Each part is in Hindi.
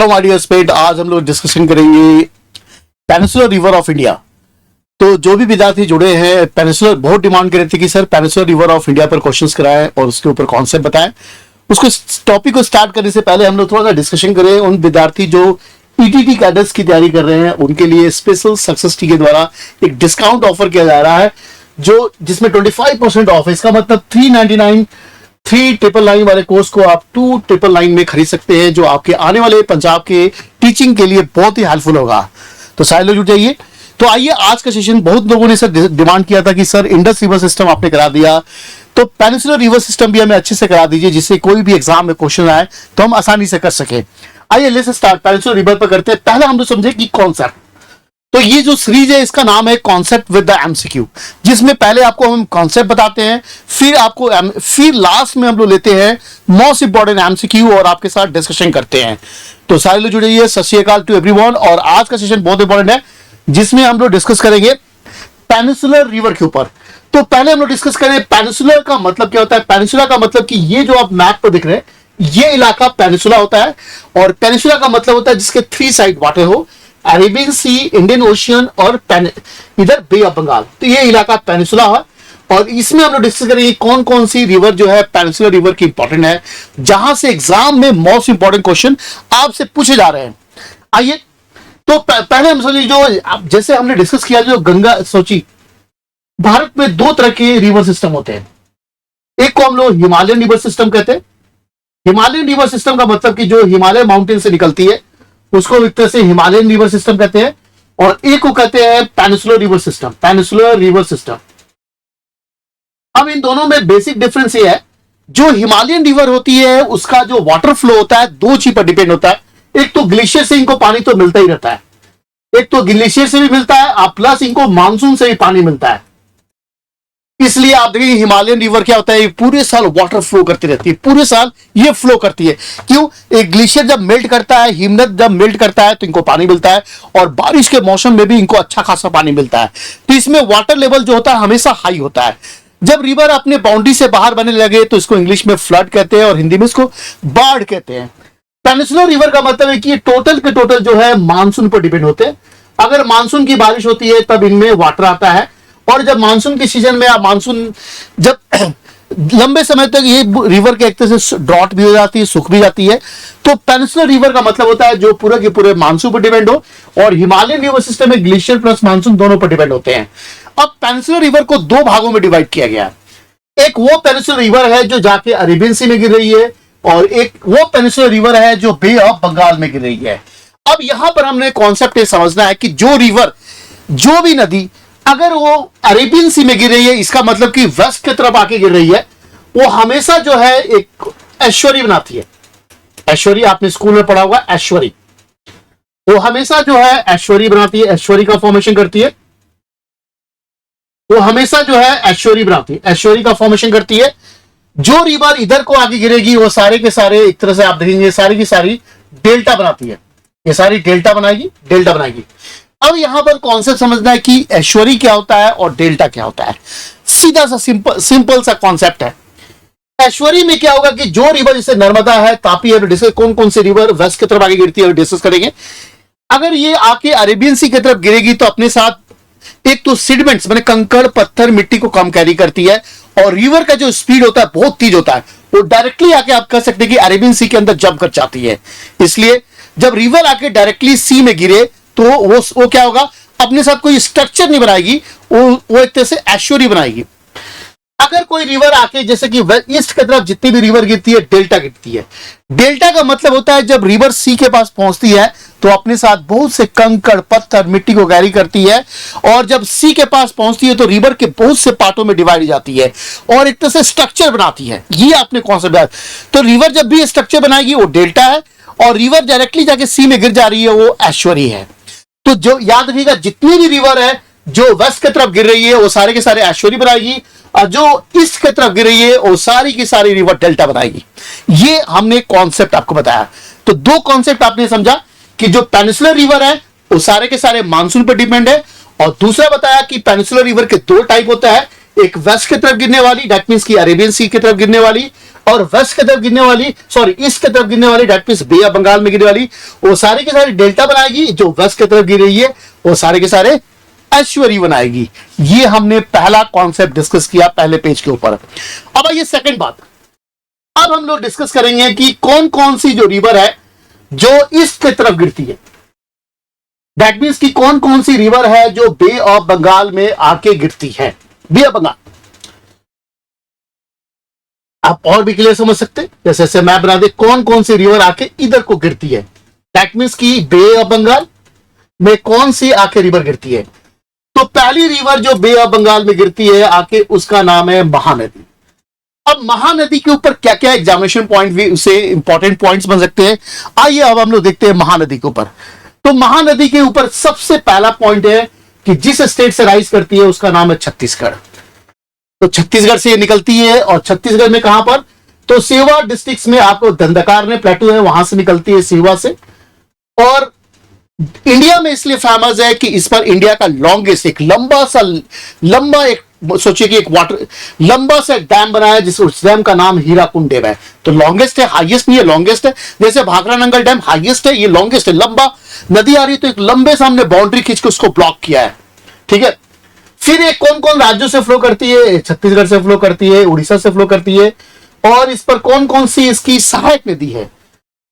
हेलो माय डियर स्टूडेंट, आज हम लोग डिस्कशन करेंगे पेनिनसुलर रिवर ऑफ इंडिया। तो जो भी विद्यार्थी जुड़े हैं, पेनिनसुलर बहुत डिमांड कर रहे थे कि sir peninsular river of India पर क्वेश्चंस कराएं और उसके ऊपर कॉन्सेप्ट बताएं। उसको टॉपिक को स्टार्ट करने से पहले हम लोग थोड़ा सा डिस्कशन करें। उन विद्यार्थी जो ईटीटी कैडर्स की तैयारी कर रहे हैं उनके लिए स्पेशल सक्सेस टी के द्वारा एक डिस्काउंट ऑफर किया जा रहा है जिसमें 25% ऑफ है। इसका मतलब 399 वाले कोर्स को आप 299 में खरीद सकते हैं, जो आपके आने वाले पंजाब के टीचिंग के लिए बहुत ही हेल्पफुल होगा। तो सारे लोग जुट जाइए। तो आइए, आज का सेशन बहुत लोगों ने सर डिमांड किया था कि सर इंडस रिवर सिस्टम आपने करा दिया, तो पेनिनसुलर रिवर सिस्टम भी हमें अच्छे से करा दीजिए, जिससे कोई भी एग्जाम में क्वेश्चन आए तो हम आसानी से कर सके। आइए लेट्स स्टार्ट। पेनिनसुलर रिवर पर करते हैं। पहले हम लोग समझे कि कॉन्सेप्ट। तो ये जो सीरीज है इसका नाम है कॉन्सेप्ट विद द एमसीक्यू, जिसमें पहले आपको हम कॉन्सेप्ट बताते हैं, फिर लास्ट में हम लोग लेते हैं मोस्ट इंपॉर्टेंट एमसीक्यू और आपके साथ डिस्कशन करते हैं। तो सारे लोग जुड़े, सत श्री अकाल टू एवरीवन। और आज का सेशन बहुत इंपॉर्टेंट है, जिसमें हम लोग डिस्कस करेंगे पेनिनसुलर रिवर के ऊपर। तो पहले हम लोग डिस्कस करें पेनिनसुलर का मतलब क्या होता है। पेनिनसुलर का मतलब कि ये जो आप मैप पर दिख रहे हैं, ये इलाका पेनिनसुला होता है। और पेनिनसुला का मतलब होता है जिसके 3 साइड वाटर हो, अरेबियन सी, इंडियन ओशियन और इधर बे ऑफ बंगाल। तो ये इलाका पेनिनसुला है। और इसमें हम लोग डिस्कस करेंगे कौन कौन सी रिवर जो है पेनिनसुलर रिवर की इंपॉर्टेंट है, जहां से एग्जाम में मोस्ट इंपॉर्टेंट क्वेश्चन आपसे पूछे जा रहे हैं। आइए, तो पहले हम समझिए, जो जैसे हमने डिस्कस किया, जो गंगा सोची, भारत में 2 तरह के रिवर सिस्टम होते हैं। एक को हम लोग हिमालयन रिवर सिस्टम कहते हैं। हिमालयन रिवर सिस्टम का मतलब कि जो हिमालय माउंटेन से निकलती है उसको एक तरह से हिमालयन रिवर सिस्टम कहते हैं। और एक को कहते हैं peninsular river system. Peninsular river system. अब इन दोनों में बेसिक डिफरेंस ये है, जो हिमालयन रिवर होती है उसका जो वाटर फ्लो होता है 2 चीज पर डिपेंड होता है। एक तो ग्लेशियर से इनको पानी तो मिलता ही रहता है, एक तो ग्लेशियर से भी मिलता है, प्लस इनको मानसून से भी पानी मिलता है। इसलिए आप देखिए हिमालयन रिवर क्या होता है, पूरे साल वाटर फ्लो करती रहती है, पूरे साल ये फ्लो करती है। क्यों? एक ग्लेशियर जब मेल्ट करता है, हिमनद जब मेल्ट करता है तो इनको पानी मिलता है, और बारिश के मौसम में भी इनको अच्छा खासा पानी मिलता है। तो इसमें वाटर लेवल जो होता है हमेशा हाई होता है। जब रिवर अपने बाउंड्री से बाहर बनने लगे तो इसको इंग्लिश में फ्लड कहते हैं और हिंदी में इसको बाढ़ कहते हैं। पेनिनसुलर रिवर का मतलब है कि ये टोटल के टोटल जो है मानसून पर डिपेंड होते हैं। अगर मानसून की बारिश होती है तब इनमें वाटर आता है, और जब मानसून के सीजन में मानसून जब लंबे समय तक ये रिवर के एक तरह से ड्रॉट भी हो जाती है, सूख भी जाती है। तो पेनिनसुलर रिवर का मतलब होता है जो पूरे के पूरे मानसून पर डिपेंड हो, और हिमालयन रिवर सिस्टम में ग्लेशियर प्लस मानसून दोनों पर डिपेंड होते हैं। अब पेनिनसुलर रिवर को 2 भागों में डिवाइड किया गया है। एक वो पेनिनसुलर रिवर है जो जाके अरेबियन सी में गिर रही है, और एक वो पेनिनसुलर रिवर है जो बे ऑफ बंगाल में गिर रही है। अब यहां पर हमने कॉन्सेप्ट ये समझना है कि जो रिवर, जो भी नदी अगर वो अरेबियन सी में गिर रही है, इसका मतलब कि वेस्ट की तरफ आके गिर रही है, वो हमेशा जो है एक एस्चुअरी बनाती है। एस्चुअरी आपने स्कूल में पढ़ा होगा, एस्चुअरी। वो हमेशा जो है एस्चुअरी बनाती है, एस्चुअरी का फॉर्मेशन करती है। वो हमेशा जो है एस्चुअरी बनाती है, एस्चुअरी का फॉर्मेशन करती है। जो रिवर इधर को आगे गिरेगी वो सारे के सारे एक तरह से आप देखेंगे सारी की सारी डेल्टा बनाती है। ये सारी डेल्टा बनाएगी, डेल्टा बनाएगी। अब यहां पर कॉन्सेप्ट समझना है कि एस्चुअरी क्या होता है और डेल्टा क्या होता है। सीधा सा सिंपल सा कॉन्सेप्ट है। एस्चुअरी में क्या होगा कि जो रिवर जैसे नर्मदा है, तापी है, डिस्कस कौन कौन सी रिवर वेस्ट की तरफ आगे गिरती है डिस्कस करेंगे। अगर ये आके अरेबियन सी की तरफ गिरेगी तो अपने साथ एक तो सीडमेंट्स माने कंकड़ पत्थर मिट्टी को कम कैरी करती है, और रिवर का जो स्पीड होता है बहुत तेज होता है। वो डायरेक्टली आके आप कह सकते हैं कि अरेबियन सी के अंदर जंप कर जाती है। इसलिए जब रिवर आके डायरेक्टली सी में गिरे तो वो क्या होगा, अपने साथ कोई स्ट्रक्चर नहीं बनाएगी, वो एक तरह से एस्चुअरी बनाएगी। अगर कोई रिवर आके जैसे कि ईस्ट की तरफ जितनी भी रिवर गिरती है डेल्टा गिरती है। डेल्टा का मतलब होता है जब रिवर सी के पास पहुंचती है तो अपने साथ बहुत से कंकड़ पत्थर मिट्टी को कैरी करती है, और जब सी के पास पहुंचती है तो रिवर के बहुत से पार्टों में डिवाइड जाती है और एक तरह से स्ट्रक्चर बनाती है। ये आपने कॉन्सेप्ट। तो रिवर जब भी स्ट्रक्चर बनाएगी वो डेल्टा है, और रिवर डायरेक्टली जाके सी में गिर जा रही है वो एस्चुअरी है। तो जो याद रखिएगा, जितनी भी रिवर है जो वेस्ट की तरफ गिर रही है वो सारे के सारे एस्चुअरी बनाएगी, और जो ईस्ट की तरफ गिर रही है वो सारी की सारी रिवर डेल्टा बनाएगी। ये हमने कॉन्सेप्ट आपको बताया। तो 2 कॉन्सेप्ट आपने समझा कि जो पेनिनसुलर रिवर है वो सारे के सारे मानसून पर डिपेंड है, और दूसरा बताया कि पेनिनसुलर रिवर के 2 टाइप होता है, एक वेस्ट की तरफ गिरने वाली, दैट मींस की अरेबियन सी की तरफ गिरने वाली, और वेस्ट की तरफ गिरने वाली, सॉरी ईस्ट की तरफ गिरने वाली, that means bay of Bengal में गिरने वाली, वो सारे के सारे डेल्टा बनाएगी। जो वेस्ट की तरफ गिर रही है वो सारे के सारे एस्चुअरी बनाएगी। ये हमने पहला कॉन्सेप्ट डिस्कस किया पहले पेज के ऊपर। अब आइए सेकंड बात, अब हम लोग डिस्कस करेंगे कि कौन कौन सी जो रिवर है जो ईस्ट की तरफ गिरती है। दैट मींस कि कौन कौन सी रिवर है जो बे ऑफ बंगाल में आके गिरती है। बे ऑफ बंगाल आप और भी क्लियर समझ सकते, जैसे जैसे मैप बना दे, कौन कौन सी रिवर आके इधर को गिरती है। दैट मींस कि बे ऑफ बंगाल में कौन सी आके रिवर गिरती है। तो पहली रिवर जो बे ऑफ बंगाल में गिरती है आके, उसका नाम है महानदी। अब महानदी के ऊपर क्या क्या एग्जामिनेशन पॉइंट भी उसे इंपॉर्टेंट पॉइंट्स बन सकते हैं, आइए अब हम लोग देखते हैं महानदी के ऊपर। तो महानदी के ऊपर सबसे पहला पॉइंट है कि जिस स्टेट से राइज करती है उसका नाम है छत्तीसगढ़। तो छत्तीसगढ़ से ये निकलती है, और छत्तीसगढ़ में कहां पर, तो सेवा डिस्ट्रिक्ट में आपको दंडकार ने प्लेटू है, वहां से निकलती है सेवा से। और इंडिया में इसलिए फेमस है कि इस पर इंडिया का लॉन्गेस्ट, एक लंबा एक सोचिए कि एक वाटर लंबा सा डैम बनाया है, जिस उस डैम का नाम हीराकुंड डैम है। तो लॉन्गेस्ट है, हाईएस्ट नहीं है, लॉन्गेस्ट है। जैसे भाखड़ा नंगल डैम हाईएस्ट है, ये लॉन्गेस्ट है। लंबा नदी आ रही है तो एक लंबे सामने बाउंड्री खींच के उसको ब्लॉक किया है, ठीक है। फिर ये कौन कौन राज्यों से फ्लो करती है, छत्तीसगढ़ से फ्लो करती है, उड़ीसा से फ्लो करती है। और इस पर कौन कौन सी इसकी सहायक नदी है।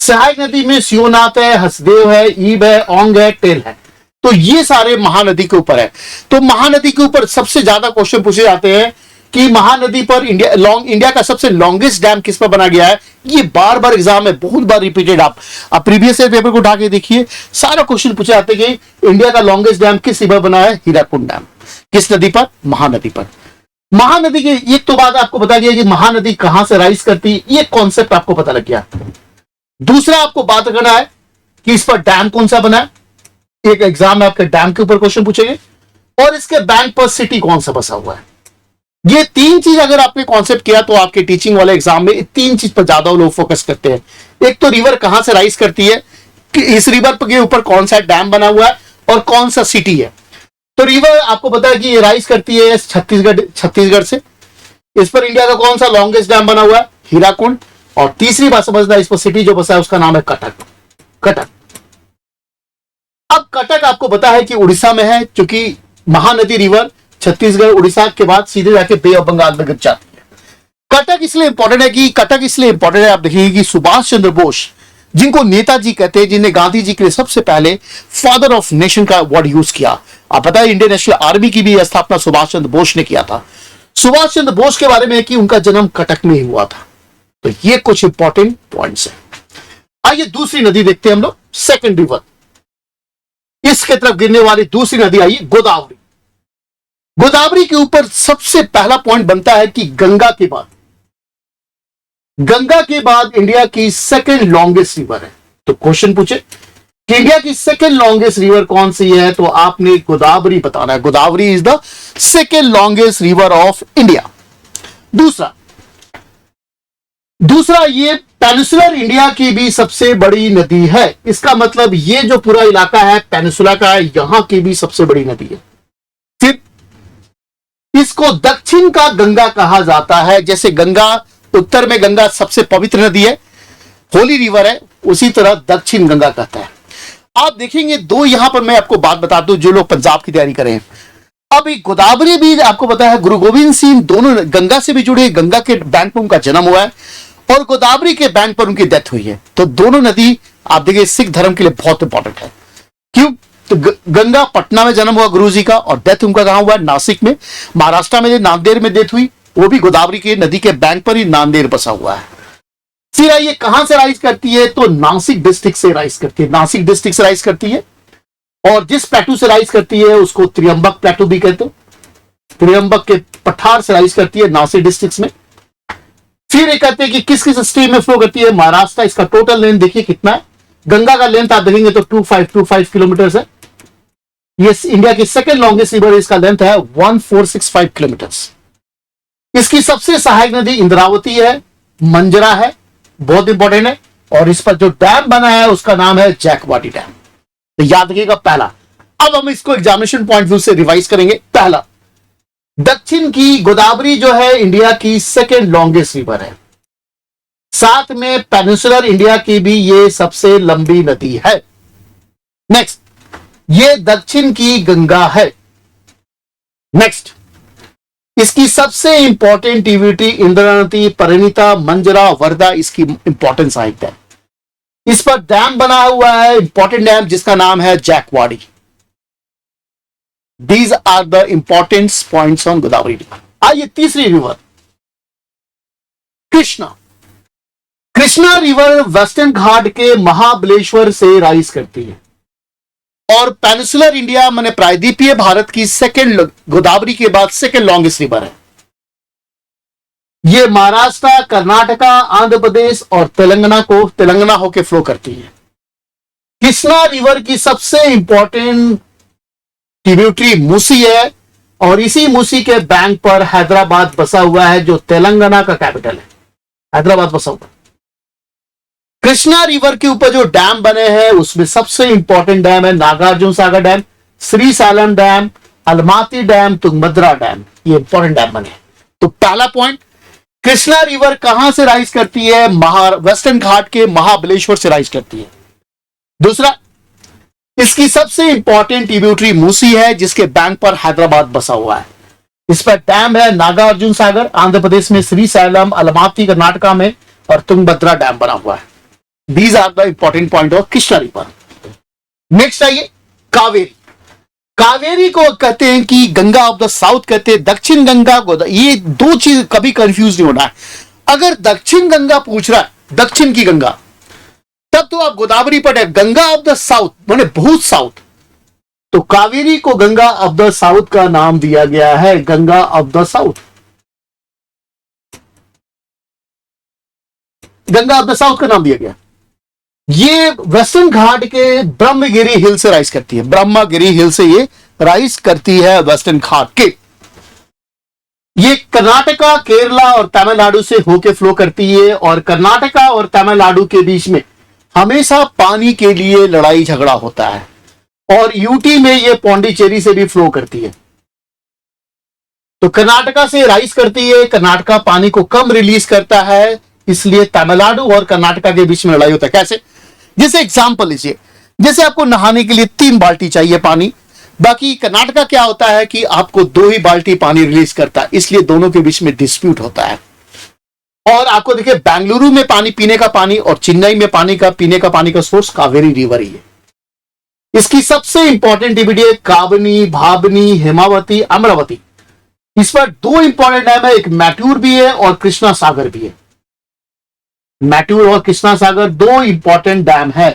सहायक नदी में शिवनाथ है, हसदेव है, ईब है, औंग है, टेल है। तो ये सारे महानदी के ऊपर है। तो महानदी के ऊपर सबसे ज्यादा क्वेश्चन पूछे जाते हैं कि महानदी पर इंडिया का सबसे लॉन्गेस्ट डैम किस पर बना गया है। ये बार बार एग्जाम में बहुत बार रिपीटेड, आप प्रीवियस ईयर पेपर को उठा के देखिए, सारा क्वेश्चन पूछे जाते हैं कि इंडिया का लॉन्गेस्ट डैम किस रिवर बना है, हीराकुंड डैम। किस नदी पर, महानदी पर। महानदी की एक तो बात आपको बता दिया कि महानदी कहां से राइज करती है, ये कॉन्सेप्ट आपको पता लग गया। दूसरा आपको बात करना है कि इस पर डैम कौन सा बना है, एक एग्जाम में आपके डैम के ऊपर क्वेश्चन पूछेंगे, और इसके बैंक पर सिटी कौन सा बसा हुआ है। ये तीन चीज अगर आपने कॉन्सेप्ट किया तो आपके टीचिंग वाले एग्जाम में तीन चीज पर ज्यादा लोग फोकस करते हैं। एक तो रिवर कहां से राइज करती है, कि इस रिवर के ऊपर कौन सा डैम बना हुआ है और कौन सा सिटी है। तो रिवर आपको पता है कि ये राइज करती है छत्तीसगढ़ से। इस पर इंडिया का कौन सा लॉन्गेस्ट डैम बना हुआ है, हीराकुंड। और तीसरी बात समझना, इस पर सिटी जो बसा है उसका नाम है कटक। अब कटक आपको पता है कि उड़ीसा में है, क्योंकि महानदी रिवर छत्तीसगढ़ उड़ीसा के बाद सीधे जाके बे ऑफ बंगाल में गिर जाती है। कटक इसलिए इंपॉर्टेंट है, आप देखिए कि सुभाष चंद्र बोस, जिनको नेताजी कहते हैं, जिन्हें गांधी जी के लिए सबसे पहले फादर ऑफ नेशन का वर्ड यूज किया। आप पता है इंडियन नेशनल आर्मी की भी स्थापना सुभाष चंद्र बोस ने किया था। सुभाष चंद्र बोस के बारे में कि उनका जन्म कटक में ही हुआ था। तो ये कुछ इंपॉर्टेंट पॉइंट्स हैं। आइए दूसरी नदी देखते हैं हम लोग, सेकंड रिवर। इसके तरफ गिरने वाली दूसरी नदी आई गोदावरी। गोदावरी के ऊपर सबसे पहला पॉइंट बनता है कि गंगा के बाद इंडिया की सेकंड लॉन्गेस्ट रिवर है। तो क्वेश्चन पूछे कि इंडिया की सेकंड लॉन्गेस्ट रिवर कौन सी है, तो आपने गोदावरी बताना है। Godavari is the second longest river of India. दूसरा ये पेनिसुलर इंडिया की भी सबसे बड़ी नदी है। इसका मतलब ये जो पूरा इलाका है पेनिसुला का है, यहां की भी सबसे बड़ी नदी है। फिर इसको दक्षिण का गंगा कहा जाता है। जैसे गंगा उत्तर में गंगा सबसे पवित्र नदी है, होली रिवर है, उसी तरह दक्षिण गंगा कहता है। आप देखेंगे दो, यहां पर मैं आपको बात बता दूं, जो लोग पंजाब की तैयारी करें, अब गोदावरी भी आपको पता है गुरु गोविंद सिंह दोनों गंगा से भी जुड़े, गंगा के बैंक पर उनका जन्म हुआ है और गोदावरी के बैंक पर उनकी डेथ हुई है। तो दोनों नदी आप देखिए सिख धर्म के लिए बहुत इंपॉर्टेंट है। क्यों, तो गंगा पटना में जन्म हुआ गुरु जी का, और डेथ उनका कहां हुआ, नासिक में। महाराष्ट्र में नांदेड़ में डेथ हुई, वो भी गोदावरी के नदी के बैंक पर ही नांदेड़ बसा हुआ है। फिर ये कहां से राइज करती है, तो नासिक डिस्ट्रिक्ट से राइज करती है। नासिक डिस्ट्रिक्ट से राइज करती है, और जिस प्लेटू से राइज करती है उसको त्रियंबक प्लेटू भी कहते हैं। त्रियंबक के पठार से राइज करती है नासिक डिस्ट्रिक्ट में। फिर ये कहते हैं कि किस किस स्ट्रीम में फ्लो करती है, महाराष्ट्र। इसका टोटल लेंथ देखिए कितना है, गंगा का लेंथ आप देखेंगे तो 2525 किलोमीटर है। ये इंडिया की सेकंड लॉन्गेस्ट रिवर, इसका लेंथ है 1465 किलोमीटर। इसकी सबसे सहायक नदी इंद्रावती है, मंजरा है, बहुत इंपॉर्टेंट है। और इस पर जो डैम बना है उसका नाम है जैकवाटी डैम। तो याद रखिएगा पहला। अब हम इसको एग्जामिनेशन पॉइंट व्यू से रिवाइज करेंगे। पहला, दक्षिण की गोदावरी जो है इंडिया की सेकेंड लॉन्गेस्ट रिवर है, साथ में पेनिनसुलर इंडिया की भी ये सबसे लंबी नदी है। नेक्स्ट, ये दक्षिण की गंगा है। नेक्स्ट, इसकी सबसे इंपॉर्टेंट ट्रिब्यूटरी इंद्रा नदी, परिणीता, मंजरा, वर्धा इसकी इंपॉर्टेंट साइट है। इस पर डैम बना हुआ है, इंपॉर्टेंट डैम जिसका नाम है Jayakwadi. These are the important points on Godavari river. आइए तीसरी river Krishna. Krishna river Western Ghat के महाबलेश्वर से राइज करती है और पेनिनसुलर इंडिया माने प्रायद्वीपीय भारत की सेकेंड, गोदावरी के बाद सेकेंड लॉन्गेस्ट रिवर है। यह महाराष्ट्र, कर्नाटका, आंध्र प्रदेश और तेलंगाना होकर फ्लो करती है। कृष्णा रिवर की सबसे इंपॉर्टेंट ट्रिब्यूटरी मूसी है और इसी मूसी के बैंक पर हैदराबाद बसा हुआ है, जो तेलंगाना का कैपिटल है। हैदराबाद बसा हुआ। कृष्णा रिवर के ऊपर जो डैम बने हैं उसमें सबसे इंपॉर्टेंट डैम है Nagarjuna Sagar dam, Srisailam dam, Almatti dam, Tungabhadra dam. ये इंपॉर्टेंट डैम बने। तो पहला पॉइंट, कृष्णा रिवर कहां से राइज करती है? वेस्टर्न घाट के महाबलेश्वर से राइज करती है। दूसरा, इसकी सबसे इंपॉर्टेंट ट्रिब्यूटरी मूसी है जिसके बैंक पर हैदराबाद बसा हुआ है। इस पर डैम है नागार्जुन सागर आंध्र प्रदेश में, श्रीशैलम, अलमाती कर्नाटका में और तुंगभद्रा डैम बना हुआ है। These are the important point of Krishna river. Next आइए कावेरी। कावेरी को कहते हैं कि गंगा ऑफ द साउथ कहते हैं, दक्षिण गंगा को। ये दो चीज कभी कंफ्यूज नहीं होना है। अगर दक्षिण गंगा पूछ रहा है, दक्षिण की गंगा, तब तो आप गोदावरी पर गंगा ऑफ द साउथ माने बहुत साउथ, तो कावेरी को गंगा ऑफ द साउथ का नाम दिया गया है, Ganga of the south. Ganga of the south का नाम दिया गया। ये वेस्टर्न घाट के ब्रह्मगिरी हिल से राइज करती है। ब्रह्मगिरी हिल से ये राइज करती है वेस्टर्न घाट के। ये कर्नाटका, केरला और तमिलनाडु से होके फ्लो करती है और कर्नाटका और तमिलनाडु के बीच में हमेशा पानी के लिए लड़ाई झगड़ा होता है और यूटी में ये पौंडीचेरी से भी फ्लो करती है। तो कर्नाटका से राइज करती है, कर्नाटका पानी को कम रिलीज करता है, इसलिए तमिलनाडु और कर्नाटका के बीच में लड़ाई होता है। कैसे? जैसे एग्जांपल लीजिए, जैसे आपको नहाने के लिए 3 बाल्टी चाहिए पानी, बाकी कर्नाटका क्या होता है कि आपको 2 ही बाल्टी पानी रिलीज करता है, इसलिए दोनों के बीच में डिस्प्यूट होता है। और आपको देखिए बेंगलुरु में पानी पीने का पानी और चेन्नई में पीने का पानी का सोर्स कावेरी रिवर ही है। इसकी सबसे इंपॉर्टेंट ट्रिब्यूटरी काबनी, भाबनी, हेमावती, अमरावती। इस पर 2 इंपॉर्टेंट डैम है, एक मैट्यूर भी है और कृष्णा सागर भी है। मैट्यूर और कृष्णा सागर 2 इंपॉर्टेंट डैम है।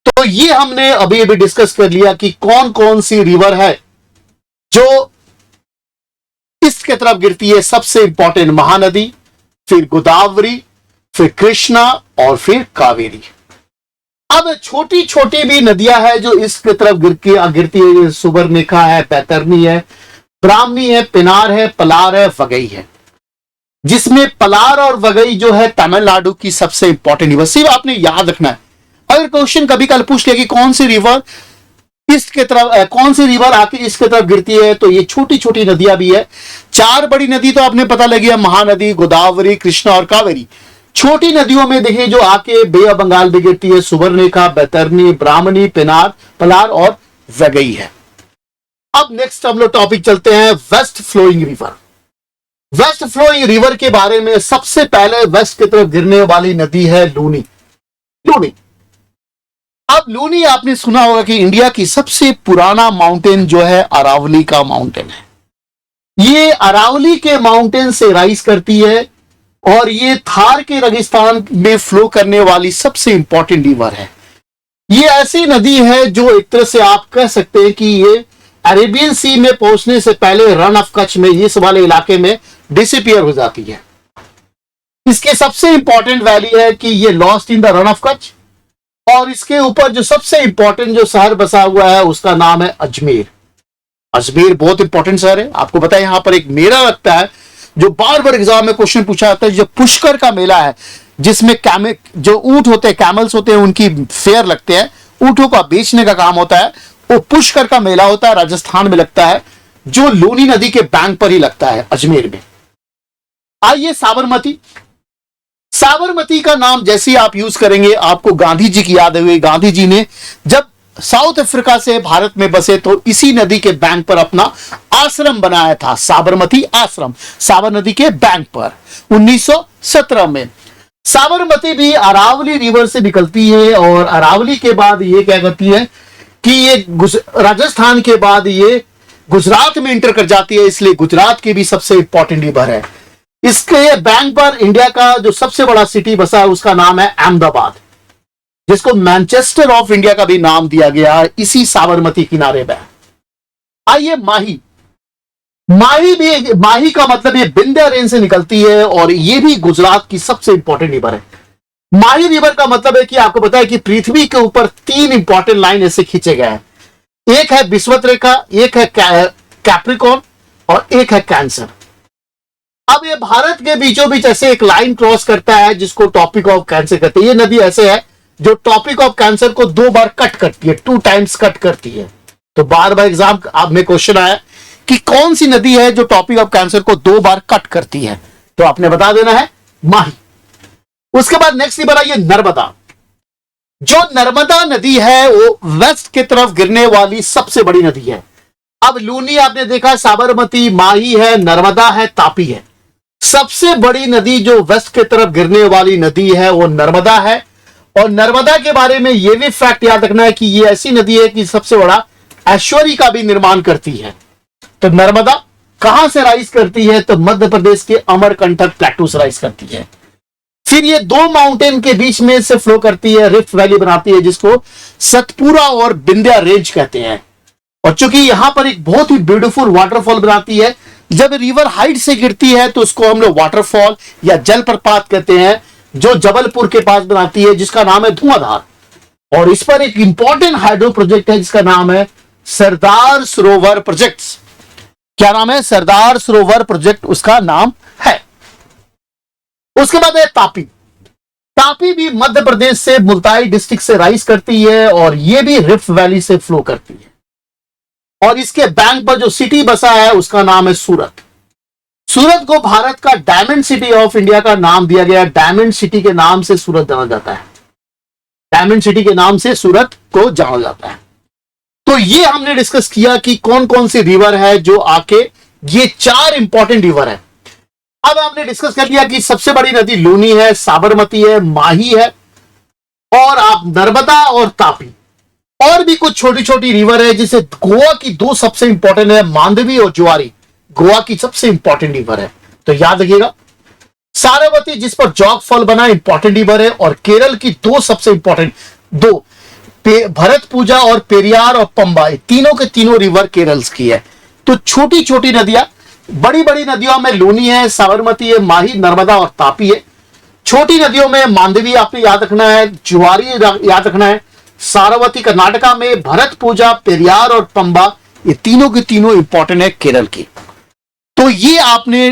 तो ये हमने अभी अभी डिस्कस कर लिया कि कौन कौन सी रिवर है जो ईस्ट की तरफ गिरती है। सबसे इंपॉर्टेंट महानदी, फिर गोदावरी, फिर कृष्णा और फिर कावेरी। अब छोटी छोटी भी नदियां हैं जो ईस्ट की तरफ गिरती है। सुबर्णरेखा है, बैतरनी है, ब्राह्मणी है, पिनार है, पलार है, वगई है, जिसमें पलार और वगई जो है तमिलनाडु की सबसे इंपॉर्टेंट रिवर। सिर्फ आपने याद रखना है, अगर क्वेश्चन कभी कल पूछ लिया कि कौन सी रिवर ईस्ट की तरफ, कौन सी रिवर आके ईस्ट की तरफ गिरती है, तो ये छोटी छोटी नदियां भी है। 4 बड़ी नदी तो आपने पता लगी है, महानदी, गोदावरी, कृष्णा और कावेरी। छोटी नदियों में देखिए जो आके बे ऑफ बंगाल भी गिरती है, सुबर्णरेखा, बैतरनी, ब्राह्मणी, पिनार, पलार और वगई है। अब नेक्स्ट हम लोग टॉपिक चलते हैं west flowing river. West flowing river के बारे में सबसे पहले वेस्ट की तरफ गिरने वाली नदी है लूनी। लूनी, अब लूनी आपने सुना होगा कि इंडिया की सबसे पुराना माउंटेन जो है अरावली का माउंटेन है। ये अरावली के माउंटेन से राइज करती है और ये थार के रेगिस्तान में फ्लो करने वाली सबसे इंपॉर्टेंट रिवर है। ये ऐसी नदी है जो एक तरह से आप कह सकते हैं कि ये अरेबियन सी में पहुंचने से पहले रन ऑफ कच्छ में, इस वाले इलाके में डिसअपीयर हो जाती है। इसके सबसे इंपॉर्टेंट वैली है कि ये lost in the run of Kutch, और इसके ऊपर जो सबसे इंपॉर्टेंट जो शहर बसा हुआ है उसका नाम है अजमेर। अजमेर बहुत इंपॉर्टेंट शहर है। आपको पता है यहां पर एक मेला लगता है जो बार बार एग्जाम में क्वेश्चन पूछा जाता है, जो पुष्कर का मेला है, जिसमें जो ऊंट होते हैं, कैमल्स होते हैं, उनकी फेयर लगते हैं, ऊंटों का बेचने का काम होता है। वो पुष्कर का मेला होता है, राजस्थान में लगता है। जो लूनी नदी के बैंक पर ही लगता है, अजमेर में। आइए साबरमती। साबरमती का नाम जैसे ही आप यूज करेंगे आपको गांधी जी की याद हुई। गांधी जी ने जब साउथ अफ्रीका से भारत में बसे तो इसी नदी के बैंक पर अपना आश्रम बनाया था, साबरमती आश्रम, साबर नदी के बैंक पर 1917 में। साबरमती भी अरावली रिवर से निकलती है और अरावली के बाद ये क्या करती है कि ये राजस्थान के बाद ये गुजरात में इंटर कर जाती है, इसलिए गुजरात की भी सबसे इंपॉर्टेंट रिवर है। इसके बैंक पर इंडिया का जो सबसे बड़ा सिटी बसा है उसका नाम है अहमदाबाद, जिसको मैनचेस्टर ऑफ इंडिया का भी नाम दिया गया है इसी साबरमती किनारे में। आइए माही। माही का मतलब ये विंध्या रेंज से निकलती है और ये भी गुजरात की सबसे इंपॉर्टेंट रिवर है। माही रिवर का मतलब है कि आपको पता है कि पृथ्वी के ऊपर 3 इंपॉर्टेंट लाइन ऐसे खींचे गए हैं, एक है विषुवत रेखा, एक है कैप्रिकॉर्न और एक है कैंसर। अब ये भारत के बीचों बीच ऐसे एक लाइन क्रॉस करता है जिसको टॉपिक ऑफ कैंसर कहते हैं। ये नदी ऐसे है जो टॉपिक ऑफ कैंसर को 2 बार कट करती है, 2 टाइम्स कट करती है। तो बार बार एग्जाम में क्वेश्चन आया कि कौन सी नदी है जो टॉपिक ऑफ कैंसर को 2 बार कट करती है, तो आपने बता देना है माही। उसके बाद नेक्स्ट रिवर है नर्मदा। जो नर्मदा नदी है वो वेस्ट की तरफ गिरने वाली सबसे बड़ी नदी है। अब लूनी आपने देखा, साबरमती, माही है, नर्मदा है, तापी है। सबसे बड़ी नदी जो वेस्ट की तरफ गिरने वाली नदी है वो नर्मदा है। और नर्मदा के बारे में यह भी फैक्ट याद रखना है कि यह ऐसी नदी है कि सबसे बड़ा ऐश्वर्य का भी निर्माण करती है। तो नर्मदा कहां से राइज करती है, तो मध्य प्रदेश के अमरकंटक प्लेटू से राइज करती है। फिर ये 2 माउंटेन के बीच में से फ्लो करती है, रिफ्ट वैली बनाती है जिसको सतपुरा और विंध्या रेंज कहते हैं। और चूंकि यहां पर एक बहुत ही ब्यूटीफुल वाटरफॉल बनाती है, जब रिवर हाइट से गिरती है तो उसको हम लोग वाटरफॉल या जलप्रपात कहते हैं, जो जबलपुर के पास बनाती है जिसका नाम है धुआंधार। और इस पर एक इंपॉर्टेंट हाइड्रो प्रोजेक्ट है जिसका नाम है सरदार सरोवर प्रोजेक्ट। क्या नाम है? सरदार सरोवर प्रोजेक्ट उसका नाम है। उसके बाद है तापी। तापी भी मध्य प्रदेश से मुल्ताई डिस्ट्रिक्ट से राइज करती है और यह भी रिफ्ट वैली से फ्लो करती है। और इसके बैंक पर जो सिटी बसा है उसका नाम है सूरत। सूरत को भारत का डायमंड सिटी ऑफ इंडिया का नाम दिया गया। डायमंड सिटी के नाम से सूरत जाना जाता है। डायमंड सिटी के नाम से सूरत को जाना जाता है। तो ये हमने डिस्कस किया कि कौन कौन सी रिवर है जो आके, ये 4 इंपॉर्टेंट रिवर है। अब हमने डिस्कस कर लिया कि सबसे बड़ी नदी लूनी है, साबरमती है, माही है और आप नर्मदा और तापी। और भी कुछ छोटी छोटी रिवर है, जिसे गोवा की 2 सबसे इंपॉर्टेंट है, मांडवी और जुआरी। गोवा की सबसे इंपॉर्टेंट रिवर है, तो याद रखिएगा। सारावती जिस पर जॉग फॉल बना, इंपॉर्टेंट रिवर है। और केरल की 2 सबसे इंपॉर्टेंट, 2 भरत पूजा और पेरियार और पंबा, तीनों के तीनों रिवर केरल की है। तो छोटी छोटी नदियां, बड़ी बड़ी नदियों में लूनी है, साबरमती है, माही, नर्मदा और तापी है। छोटी नदियों में मांडवी आपने याद रखना है, जुआरी याद रखना है। सारावती कर्नाटका में, भरत पूजा, पेरियार और पंबा, ये तीनों की तीनों इंपॉर्टेंट है केरल की। तो ये आपने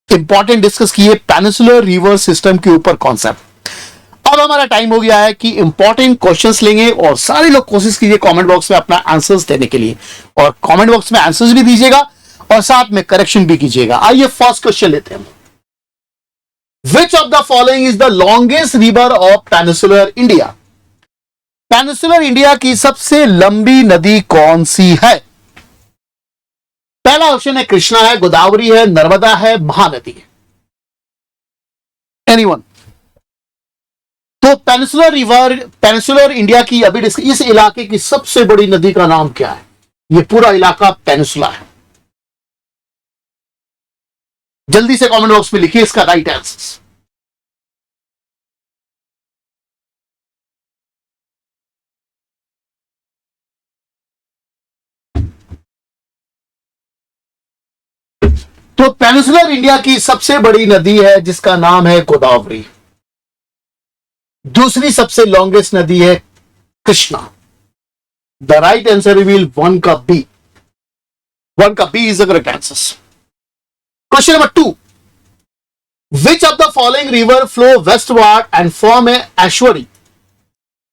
इंपॉर्टेंट डिस्कस किए पेनिनसुलर रिवर सिस्टम के ऊपर कॉन्सेप्ट। अब हमारा टाइम हो गया है कि इंपॉर्टेंट क्वेश्चंस लेंगे और सारे लोग कोशिश कीजिए कमेंट बॉक्स में अपना आंसर्स देने के लिए, और कमेंट बॉक्स में आंसर्स भी दीजिएगा और साथ में करेक्शन भी कीजिएगा। आइए फर्स्ट क्वेश्चन लेते हैं। विच of the following is the longest river of peninsular India? Peninsular India की सबसे लंबी नदी कौन सी है? पहला ऑप्शन है कृष्णा है, गोदावरी है, नर्मदा है, महानदी है। एनीवन? तो पेनिनसुलर इंडिया की अभी इस इलाके की सबसे बड़ी नदी का नाम क्या है? ये पूरा इलाका पेनिनसुला है। जल्दी से कमेंट बॉक्स में लिखिए इसका राइट आंसर। तो पेनिनसुलर इंडिया की सबसे बड़ी नदी है जिसका नाम है गोदावरी। दूसरी सबसे लॉन्गेस्ट नदी है Krishna. The right answer reveal 1 का बी। 1 का B is the correct answer. Question number 2, which of the following river flow westward and form a estuary?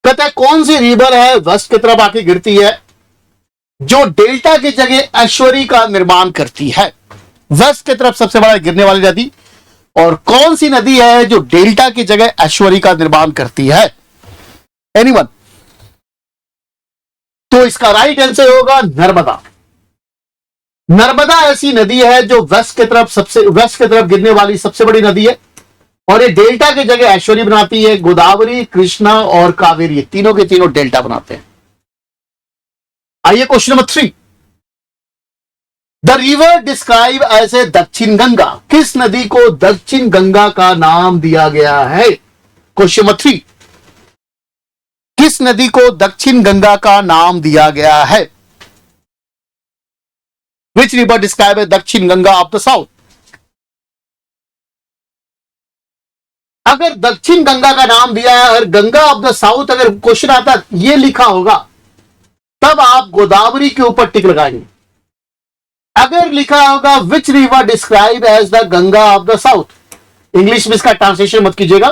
कहता है कौन सी रिवर है वेस्ट की तरफ आके गिरती है जो डेल्टा की जगह ऐश्वरी का निर्माण करती है? वेस्ट की तरफ सबसे बड़ा गिरने वाली नदी, और कौन सी नदी है जो डेल्टा की जगह ऐश्वरी का निर्माण करती है? एनीवन? तो इसका राइट आंसर होगा नर्मदा। नर्मदा ऐसी नदी है जो वेस्ट की तरफ गिरने वाली सबसे बड़ी नदी है, और ये डेल्टा की जगह ऐश्वरी बनाती है। गोदावरी, कृष्णा और कावेरी तीनों के तीनों डेल्टा बनाते हैं। आइए question number 3। The river describe as a दक्षिण गंगा, किस नदी को दक्षिण गंगा का नाम दिया गया है? क्वेश्चन नंबर 3, किस नदी को दक्षिण गंगा का नाम दिया गया है? विच रिवर डिस्क्राइब एज दक्षिण गंगा ऑफ द साउथ? अगर दक्षिण गंगा का नाम दिया है और गंगा ऑफ द साउथ अगर क्वेश्चन आता ये लिखा होगा, तब आप गोदावरी के ऊपर टिक लगाएंगे। अगर लिखा होगा which river describe as the Ganga of the south, English में इसका ट्रांसलेशन मत कीजिएगा,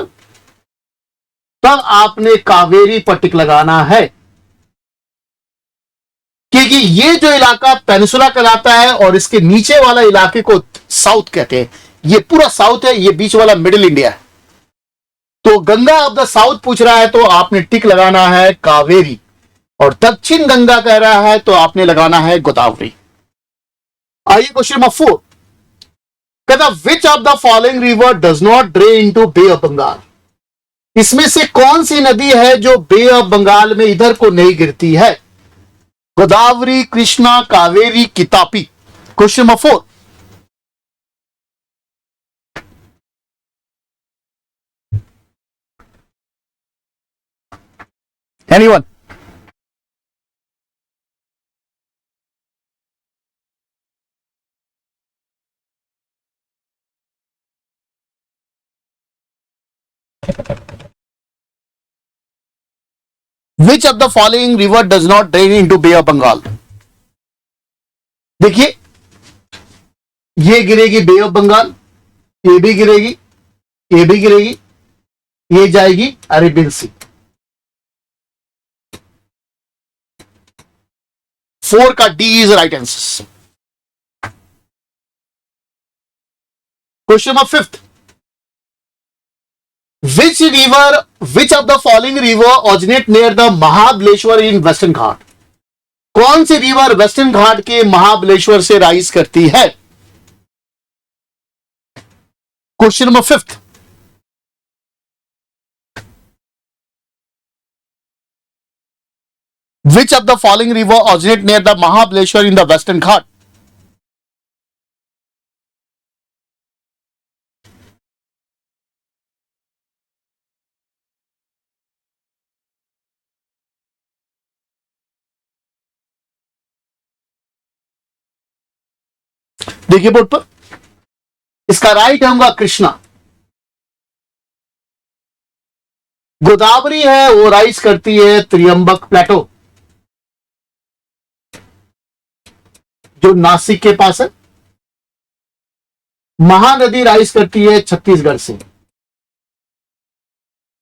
तब आपने कावेरी पर टिक लगाना है, क्योंकि ये जो इलाका पेनिसुला कहलाता है और इसके नीचे वाला इलाके को साउथ कहते हैं। ये पूरा साउथ है, ये बीच वाला मिडिल इंडिया है। तो गंगा ऑफ द साउथ पूछ रहा है तो आपने टिक लगाना है कावेरी, और दक्षिण गंगा कह रहा है तो आपने लगाना है गोदावरी। आइए क्वेश्चन नंबर 4। कहता which of the following river does not drain into bay of Bengal, इसमें से कौन सी नदी है जो बे ऑफ बंगाल में इधर को नहीं गिरती है? गोदावरी, कृष्णा, कावेरी की Tapi. Question number 4। Anyone? Which of the following river does not drain into bay of Bengal? देखिए, ये गिरेगी बे ऑफ बंगाल, ये भी गिरेगी, ये भी गिरेगी, ये जाएगी अरेबियन सी। 4 का D is right answer. Question number 5। Which of the following river originate near the Mahabaleshwar in Western Ghat, कौन सी रिवर वेस्टर्न घाट के महाबलेश्वर से राइज करती है? Question number 5। Which of the following river originate near the Mahabaleshwar in the Western Ghat? देखिए बोर्ड पर, इसका राइट होगा कृष्णा। गोदावरी है वो राइज करती है त्रियंबक प्लेटो, जो नासिक के पास है। महानदी राइज करती है छत्तीसगढ़ से,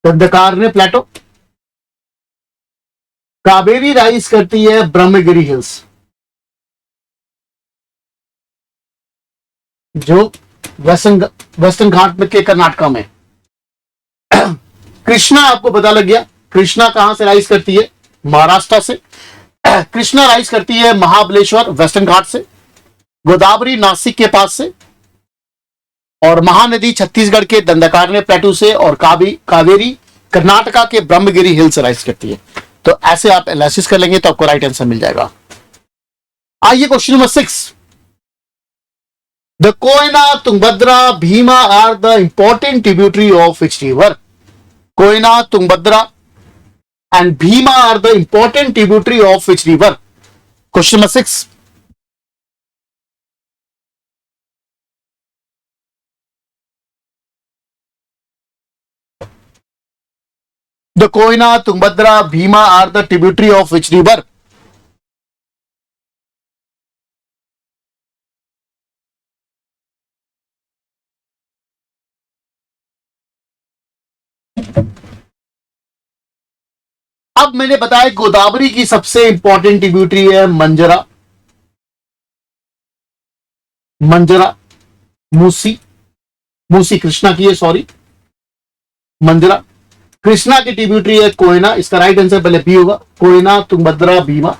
दंडकारण्य प्लेटो। कावेरी राइज करती है ब्रह्मगिरी हिल्स, जो वेस्टर्न घाट में के कर्नाटका में। कृष्णा आपको पता लग गया, कृष्णा कहां से राइज करती है? महाराष्ट्र से। कृष्णा राइज करती है महाबलेश्वर वेस्टर्न घाट से, गोदावरी नासिक के पास से, और महानदी छत्तीसगढ़ के दंडकारण्य प्लेटू से, और कावेरी कर्नाटका के ब्रह्मगिरी हिल से राइज करती है। तो ऐसे आप एनालिसिस कर लेंगे तो आपको राइट आंसर मिल जाएगा। आइए question number 6। The Koyna, Tungabhadra, Bhima are the important tributary of which river? Koyna, Tungabhadra and Bhima are the important tributary of which river? Question number 6। The Koyna, Tungbhadra, Bhima are the tributary of which river? अब मैंने बताया गोदावरी की सबसे इंपॉर्टेंट ट्रिब्यूटरी है मंजरा, मंजरा, मूसी, मूसी कृष्णा की है, सॉरी, मंजरा। कृष्णा की ट्रिब्यूटरी है कोयना, इसका राइट आंसर पहले बी होगा, कोयना, तुंगभद्रा, भीमा।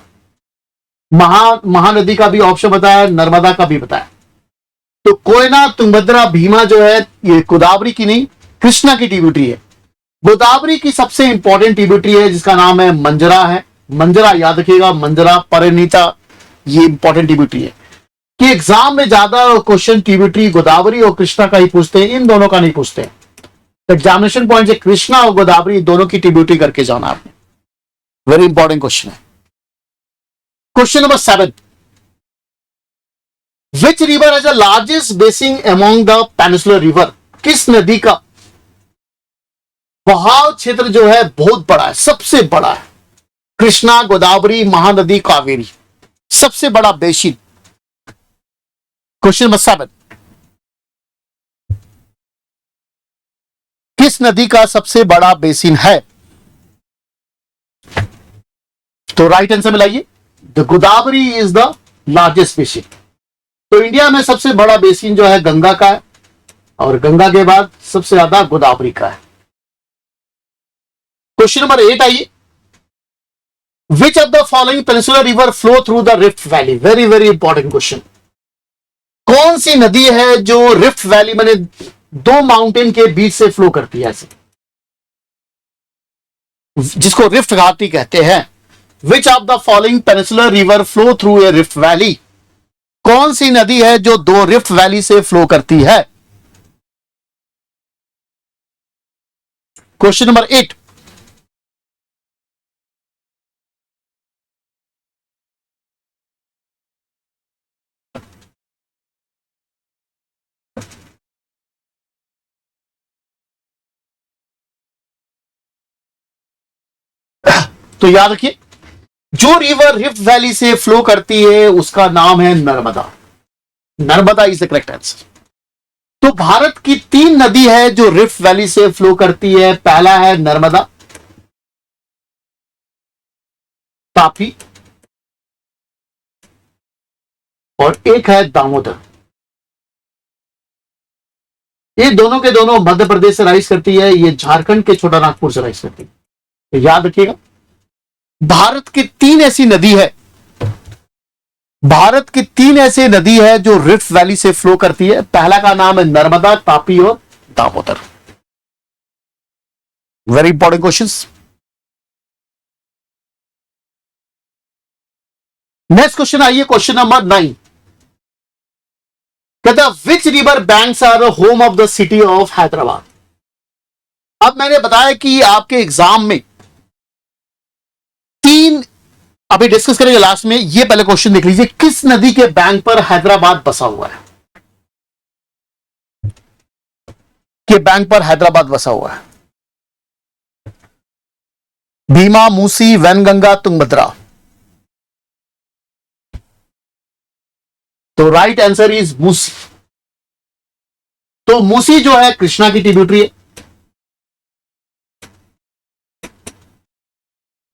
महानदी का भी ऑप्शन बताया, नर्मदा का भी बताया। तो कोयना, तुंगभद्रा, भीमा जो है ये गोदावरी की नहीं, कृष्णा की ट्रिब्यूटरी है। गोदावरी की सबसे इंपॉर्टेंट ट्रिब्यूटरी है जिसका नाम है मंजरा है। मंजरा याद रखिएगा, मंजरा, परिणीता, ये इंपॉर्टेंट ट्रिब्यूटरी है कि एग्जाम में ज्यादा क्वेश्चन ट्रिब्यूटरी गोदावरी और कृष्णा का ही पूछते हैं, इन दोनों का नहीं पूछते हैं। तो एग्जामिनेशन पॉइंट से कृष्णा और गोदावरी दोनों की ट्रिब्यूटरी करके जाना आपने, वेरी इंपॉर्टेंट क्वेश्चन है। Question number 7, which river has the largest basin among the peninsular river? किस नदी का बहाव क्षेत्र जो है बहुत बड़ा है, सबसे बड़ा है? कृष्णा, गोदावरी, महानदी, कावेरी, सबसे बड़ा बेसिन। क्वेश्चन नंबर 7, किस नदी का सबसे बड़ा बेसिन है? तो राइट आंसर मिलाइए, the Godavari is the largest basin. तो इंडिया में सबसे बड़ा बेसिन जो है गंगा का है, और गंगा के बाद सबसे ज्यादा गोदावरी का है। क्वेश्चन नंबर 8 आइए, विच of the following peninsular river flow through the rift valley? Very very important question. कौन सी नदी है जो रिफ्ट वैली माने दो माउंटेन के बीच से फ्लो करती है, ऐसे जिसको रिफ्ट घाटी कहते हैं? विच of the following peninsular river flow through a rift valley? कौन सी नदी है जो दो रिफ्ट वैली से फ्लो करती है? क्वेश्चन नंबर 8, तो याद रखिए, जो रिवर रिफ्ट वैली से फ्लो करती है उसका नाम है Narmada. Narmada is the correct answer. तो भारत की 3 नदी है जो रिफ्ट वैली से फ्लो करती है। पहला है नर्मदा, तापी, और एक है दामोदर। ये दोनों के दोनों मध्य प्रदेश से राइज करती है, ये झारखंड के छोटा नागपुर से राइज करती है। तो याद रखिएगा, भारत की 3 ऐसी नदी है, भारत की 3 ऐसी नदी है जो रिफ्ट वैली से फ्लो करती है। पहला का नाम है नर्मदा, तापी और Damodar. Very important questions. Next question आइए, क्वेश्चन नंबर 9, कहता which river banks are the home of the city of Hyderabad? अब मैंने बताया कि आपके एग्जाम में 3 अभी डिस्कस करेंगे लास्ट में। ये पहले क्वेश्चन देख लीजिए, किस नदी के बैंक पर हैदराबाद बसा हुआ है? के बैंक पर हैदराबाद बसा हुआ है? भीमा, मूसी, वैनगंगा, तुंगभद्रा। तो राइट आंसर इज मूसी। तो मूसी जो है कृष्णा की ट्रिब्यूटरी है,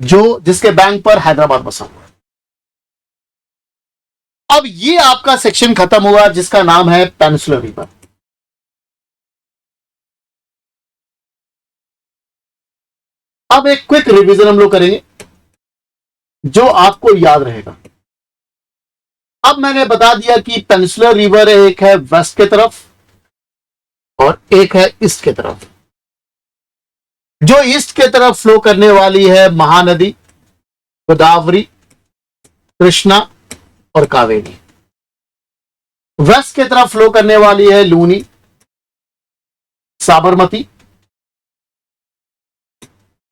जो जिसके बैंक पर हैदराबाद बसा हुआ है। अब ये आपका सेक्शन खत्म हुआ जिसका नाम है पेनिसुलर रिवर। अब एक क्विक रिवीजन हम लोग करेंगे जो आपको याद रहेगा। अब मैंने बता दिया कि पेनिसुलर रिवर एक है वेस्ट के तरफ और एक है ईस्ट के तरफ। जो ईस्ट के तरफ फ्लो करने वाली है महानदी, गोदावरी, कृष्णा और कावेरी। वेस्ट के तरफ फ्लो करने वाली है लूनी, साबरमती,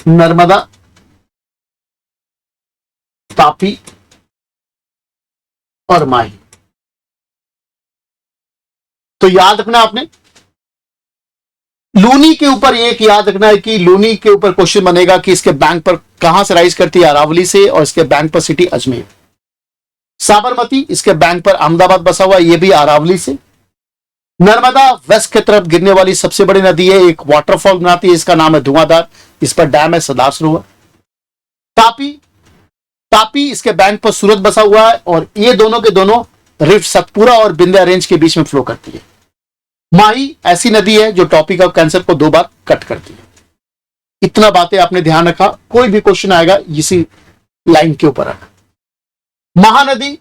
नर्मदा, तापी और माही। तो याद रखना आपने, लूनी के ऊपर एक याद रखना है कि लूनी के ऊपर क्वेश्चन बनेगा कि इसके बैंक पर कहां से राइज करती है? अरावली से, और इसके बैंक पर सिटी अजमेर। साबरमती, इसके बैंक पर अहमदाबाद बसा हुआ, यह भी अरावली से। नर्मदा वेस्ट की तरफ गिरने वाली सबसे बड़ी नदी है, एक वाटरफॉल बनाती है, इसका नाम है धुआंधार, इस पर डैम है सरदार सरोवर। तापी, तापी इसके बैंक पर सूरत बसा हुआ है और ये दोनों के दोनों रिफ्ट सतपुरा और विंध्या रेंज के बीच में फ्लो करती है। माही ऐसी नदी है जो टॉपिक ऑफ कैंसर को 2 बार कट करती है। इतना बातें आपने ध्यान रखा, कोई भी क्वेश्चन आएगा इसी लाइन के ऊपर आएगा। महानदी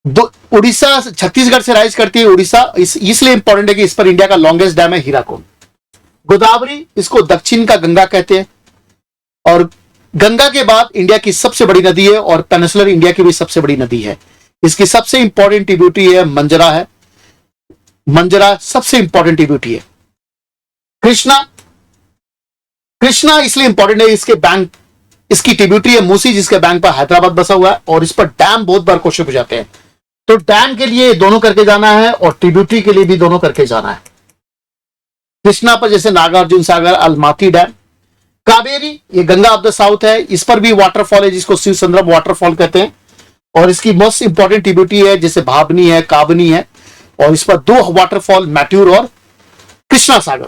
उड़ीसा छत्तीसगढ़ से राइज करती है, उड़ीसा इसलिए इंपॉर्टेंट है कि इस पर इंडिया का लॉन्गेस्ट डैम है हीराकुंड। गोदावरी इसको दक्षिण का गंगा कहते हैं और गंगा के बाद इंडिया की सबसे बड़ी नदी है और पेनिनसुलर इंडिया की भी सबसे बड़ी नदी है। इसकी सबसे इंपॉर्टेंट ट्रिब्यूटरी है मंजरा है, मंजरा सबसे इंपॉर्टेंट ट्रिब्यूटरी है। कृष्णा, कृष्णा इसलिए इंपॉर्टेंट है इसके बैंक, इसकी ट्रिब्यूटरी है मूसी जिसके बैंक पर हैदराबाद बसा हुआ है और इस पर डैम बहुत बार क्वेश्चन हो जाते हैं। तो डैम के लिए दोनों करके जाना है और ट्रिब्यूटरी के लिए भी दोनों करके जाना है। कृष्णा पर जैसे नागार्जुन सागर, अलमाती डैम। कावेरी ये गंगा ऑफ द साउथ है, इस पर भी वाटरफॉल है जिसको शिव सुंदरम वाटरफॉल कहते हैं और इसकी मोस्ट इंपॉर्टेंट ट्रिब्यूटरी है जैसे भाबनी है, काबनी है और इस पर 2 वाटरफॉल मैट्यूर और कृष्णा सागर।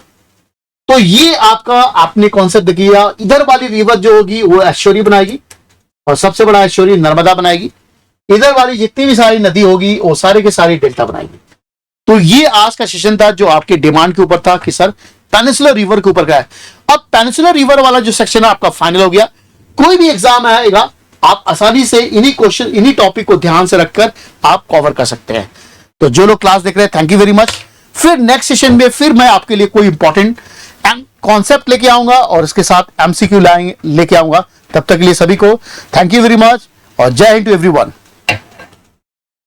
तो ये आपका आपने कॉन्सेप्ट किया। इधर वाली रिवर जो होगी वो ऐश्वर्य बनाएगी और सबसे बड़ा ऐश्वर्य नर्मदा बनाएगी। इधर वाली जितनी भी सारी नदी होगी वो सारे के सारे डेल्टा बनाएगी। तो ये आज का सेशन था जो आपके डिमांड के ऊपर था कि सर पेनिनसुलर रिवर के ऊपर का है। अब पेनिनसुलर रिवर वाला जो सेक्शन है आपका फाइनल हो गया। कोई भी एग्जाम आएगा आप आसानी से इन्हीं क्वेश्चन, इन्हीं टॉपिक को ध्यान से रखकर आप कवर कर सकते हैं। तो जो लोग क्लास देख रहे हैं थैंक यू वेरी मच। फिर नेक्स्ट सेशन में फिर मैं आपके लिए कोई इंपॉर्टेंट कॉन्सेप्ट लेके आऊंगा और इसके साथ एमसीक्यू लेके आऊंगा। तब तक के लिए सभी को थैंक यू वेरी मच और जय हिंद टू एवरीवन।